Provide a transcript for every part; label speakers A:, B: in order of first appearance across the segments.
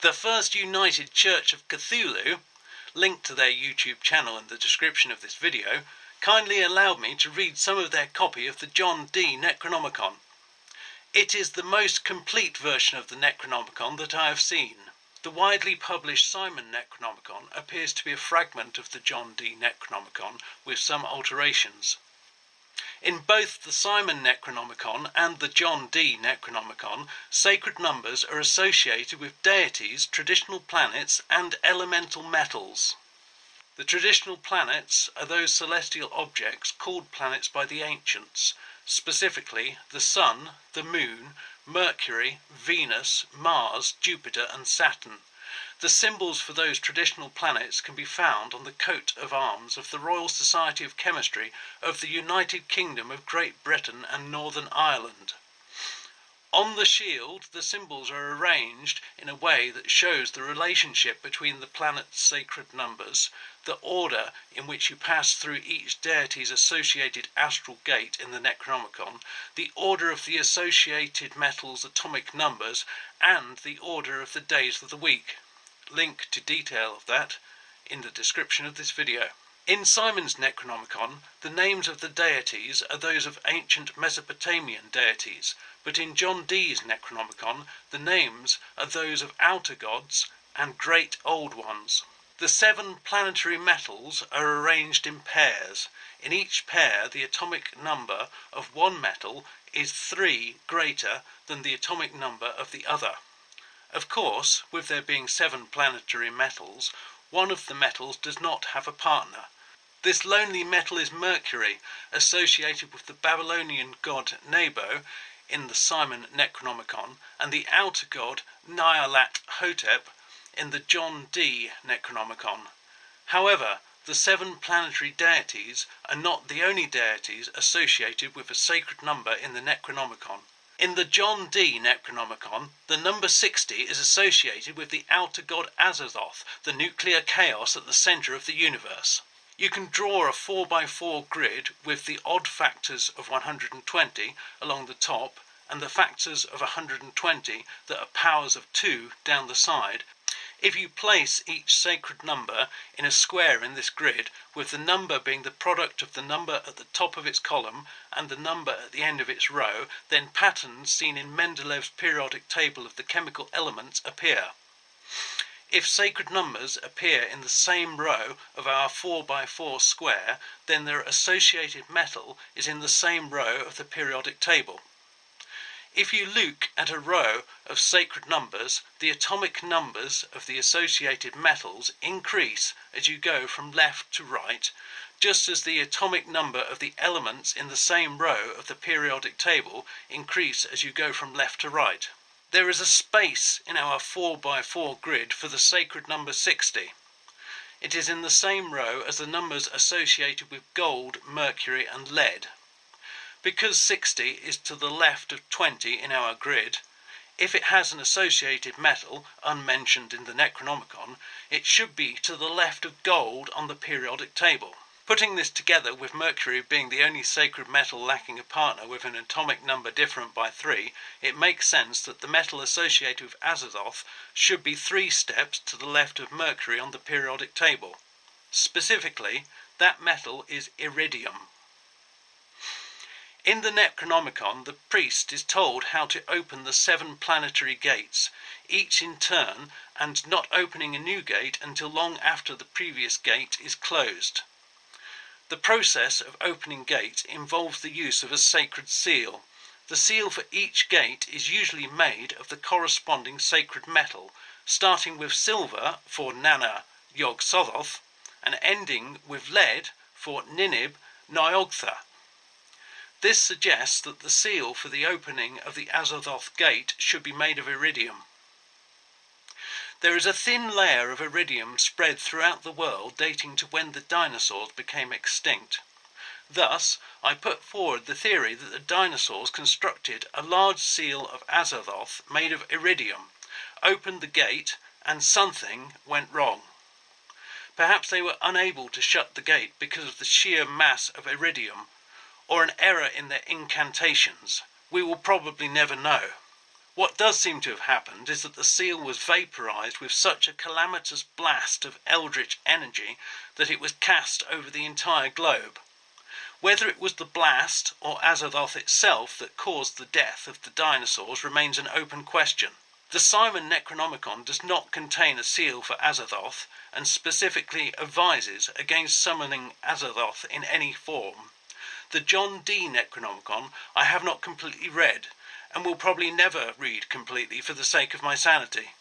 A: The First United Church of Cthulhu, linked to their YouTube channel in the description of this video, kindly allowed me to read some of their copy of the John Dee Necronomicon. It is the most complete version of the Necronomicon that I have seen. The widely published Simon Necronomicon appears to be a fragment of the John Dee Necronomicon with some alterations. In both the Simon Necronomicon and the John Dee Necronomicon, sacred numbers are associated with deities, traditional planets and elemental metals. The traditional planets are those celestial objects called planets by the ancients, specifically the Sun, the Moon, Mercury, Venus, Mars, Jupiter and Saturn. The symbols for those traditional planets can be found on the coat of arms of the Royal Society of Chemistry of the United Kingdom of Great Britain and Northern Ireland. On the shield, the symbols are arranged in a way that shows the relationship between the planet's sacred numbers, the order in which you pass through each deity's associated astral gate in the Necronomicon, the order of the associated metals' atomic numbers, and the order of the days of the week. Link to detail of that in the description of this video. In Simon's Necronomicon, the names of the deities are those of ancient Mesopotamian deities, but in John Dee's Necronomicon, the names are those of outer gods and great old ones. The 7 planetary metals are arranged in pairs. In each pair, the atomic number of one metal is 3 greater than the atomic number of the other. Of course, with there being 7 planetary metals, one of the metals does not have a partner. This lonely metal is Mercury, associated with the Babylonian god Nebo in the Simon Necronomicon, and the outer god Nyarlathotep in the John Dee Necronomicon. However, the 7 planetary deities are not the only deities associated with a sacred number in the Necronomicon. In the John Dee Necronomicon, the number 60 is associated with the outer god Azathoth, the nuclear chaos at the centre of the universe. You can draw a 4x4 grid with the odd factors of 120 along the top and the factors of 120 that are powers of 2 down the side. If you place each sacred number in a square in this grid, with the number being the product of the number at the top of its column and the number at the end of its row, then patterns seen in Mendeleev's periodic table of the chemical elements appear. If sacred numbers appear in the same row of our 4x4 square, then their associated metal is in the same row of the periodic table. If you look at a row of sacred numbers, the atomic numbers of the associated metals increase as you go from left to right, just as the atomic number of the elements in the same row of the periodic table increase as you go from left to right. There is a space in our 4x4 grid for the sacred number 60. It is in the same row as the numbers associated with gold, mercury and lead. Because 60 is to the left of 20 in our grid, if it has an associated metal, unmentioned in the Necronomicon, it should be to the left of gold on the periodic table. Putting this together with Mercury being the only sacred metal lacking a partner with an atomic number different by 3, it makes sense that the metal associated with Azathoth should be 3 steps to the left of Mercury on the periodic table. Specifically, that metal is Iridium. In the Necronomicon, the priest is told how to open the 7 planetary gates, each in turn, and not opening a new gate until long after the previous gate is closed. The process of opening gates involves the use of a sacred seal. The seal for each gate is usually made of the corresponding sacred metal, starting with silver for Nana Yog-Sothoth and ending with lead for Ninib Nyogtha. This suggests that the seal for the opening of the Azathoth gate should be made of iridium. There is a thin layer of iridium spread throughout the world dating to when the dinosaurs became extinct. Thus, I put forward the theory that the dinosaurs constructed a large seal of Azathoth made of iridium, opened the gate, and something went wrong. Perhaps they were unable to shut the gate because of the sheer mass of iridium, or an error in their incantations. We will probably never know. What does seem to have happened is that the seal was vaporized with such a calamitous blast of eldritch energy that it was cast over the entire globe. Whether it was the blast or Azathoth itself that caused the death of the dinosaurs remains an open question. The Simon Necronomicon does not contain a seal for Azathoth, and specifically advises against summoning Azathoth in any form. The John Dee Necronomicon I have not completely read, and will probably never read completely for the sake of my sanity.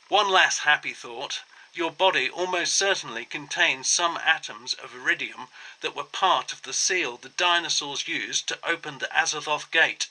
A: One last happy thought: your body almost certainly contains some atoms of Iridium that were part of the seal the dinosaurs used to open the Azathoth gate.